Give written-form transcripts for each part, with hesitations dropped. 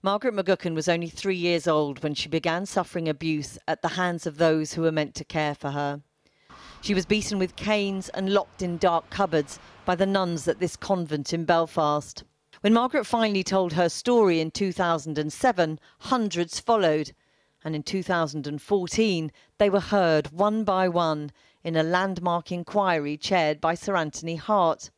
Margaret McGuckin was only 3 years old when she began suffering abuse at the hands of those who were meant to care for her. She was beaten with canes and locked in dark cupboards by the nuns at this convent in Belfast. When Margaret finally told her story in 2007, hundreds followed. And in 2014, they were heard one by one in a landmark inquiry chaired by Sir Anthony Hart.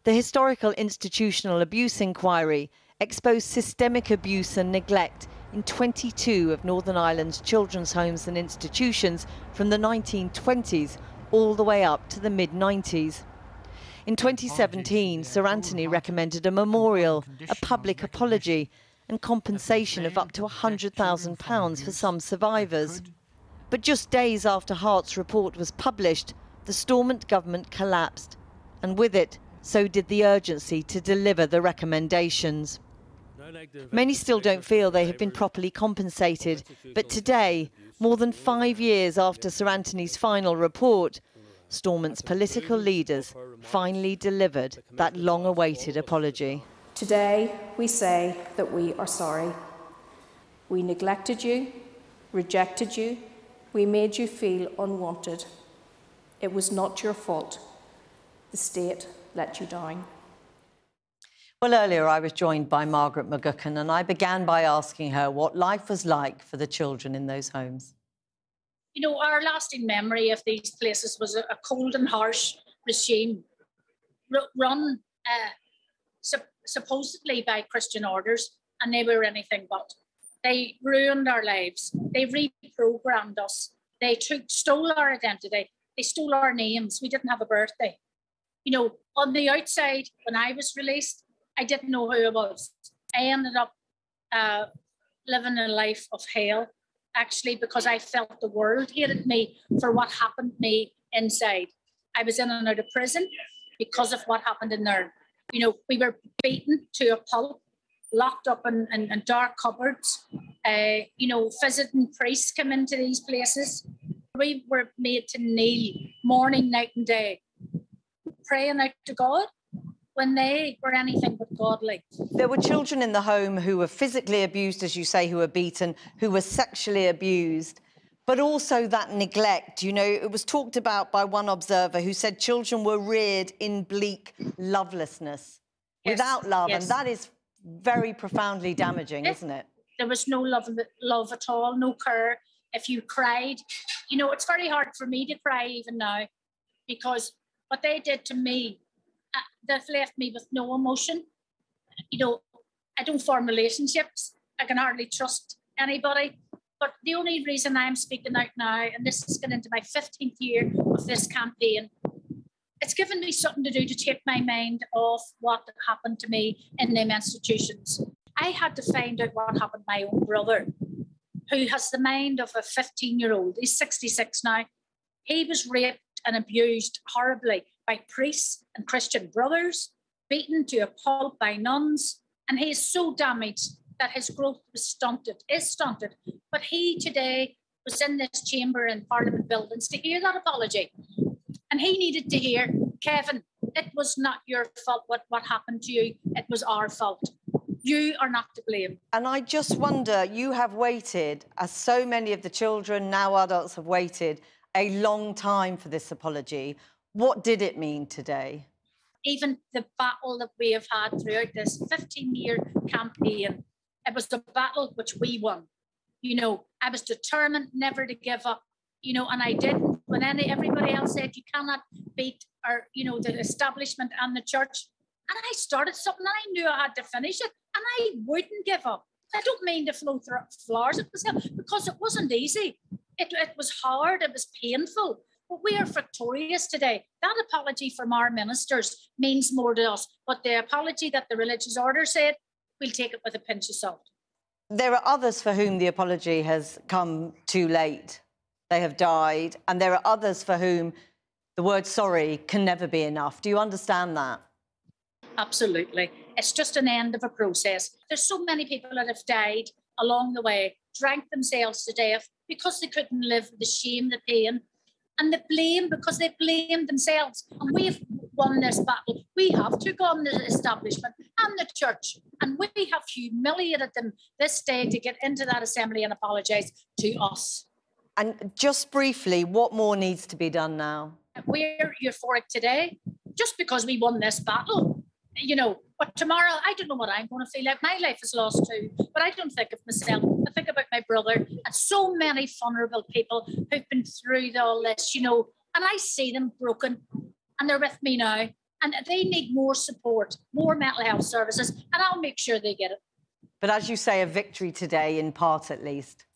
The Historical Institutional Abuse Inquiry exposed systemic abuse and neglect in 22 of Northern Ireland's children's homes and institutions from the 1920s all the way up to the mid-90s. In 2017, Sir Anthony recommended a memorial, a public apology and compensation of up to £100,000 for some survivors. But just days after Hart's report was published, the Stormont government collapsed, and with it, so did the urgency to deliver the recommendations. Many still don't feel they have been properly compensated, but today, more than 5 years after Sir Anthony's final report, Stormont's political leaders finally delivered that long-awaited apology. Today, we say that we are sorry. We neglected you, rejected you, we made you feel unwanted. It was not your fault. The state let you down. Well, earlier I was joined by Margaret McGuckin, and I began by asking her what life was like for the children in those homes. You know, our lasting memory of these places was a cold and harsh regime run supposedly by Christian orders, and they were anything but. They ruined our lives. They reprogrammed us. They stole our identity. They stole our names. We didn't have a birthday. You know, on the outside, when I was released, I didn't know who I was. I ended up living a life of hell, actually, because I felt the world hated me for what happened to me inside. I was in and out of prison because of what happened in there. You know, we were beaten to a pulp, locked up in dark cupboards. You know, visiting priests come into these places. We were made to kneel morning, night and day, praying out to God when they were anything but godly. There were children in the home who were physically abused, as you say, who were beaten, who were sexually abused, but also that neglect. You know, it was talked about by one observer who said children were reared in bleak lovelessness, yes, without love, yes. And that is very profoundly damaging, isn't it? There was no love at all, no care. If you cried, you know, it's very hard for me to cry even now, because what they did to me, they've left me with no emotion. You know, I don't form relationships. I can hardly trust anybody. But the only reason I'm speaking out now, and this is getting into my 15th year of this campaign, it's given me something to do to take my mind off what happened to me in them institutions. I had to find out what happened to my own brother, who has the mind of a 15-year-old. He's 66 now. He was raped and abused horribly by priests and Christian brothers, beaten to a pulp by nuns, and he is so damaged that his growth was is stunted. But he today was in this chamber in Parliament buildings to hear that apology. And he needed to hear, Kevin, it was not your fault what happened to you, it was our fault. You are not to blame. And I just wonder, you have waited, as so many of the children, now adults, have waited a long time for this apology. What did it mean today? Even the battle that we have had throughout this 15-year campaign, it was the battle which we won. You know, I was determined never to give up, you know, and I didn't. When everybody else said you cannot beat the establishment and the church, and I started something and I knew I had to finish it, and I wouldn't give up. I don't mean to flow through flowers at myself, because it wasn't easy. It was hard, it was painful, but we are victorious today. That apology from our ministers means more to us, but the apology that the religious order said, we'll take it with a pinch of salt. There are others for whom the apology has come too late. They have died, and there are others for whom the word sorry can never be enough. Do you understand that? Absolutely. It's just an end of a process. There's so many people that have died along the way, drank themselves to death because they couldn't live with the shame, the pain, and the blame, because they blamed themselves. And won this battle. We have took on the establishment and the church, and we have humiliated them this day to get into that assembly and apologise to us. And just briefly, what more needs to be done now? We're euphoric today just because we won this battle. You know, but tomorrow, I don't know what I'm going to feel like. My life is lost too, but I don't think of myself. I think about my brother and so many vulnerable people who've been through all this, you know, and I see them broken and they're with me now and they need more support, more mental health services, and I'll make sure they get it. But as you say, a victory today, in part at least.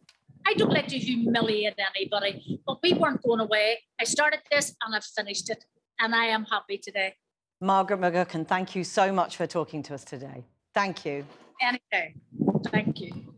I don't like to humiliate anybody, but we weren't going away. I started this and I've finished it, and I am happy today. Margaret McGuckin, thank you so much for talking to us today. Thank you. Anytime. Thank you.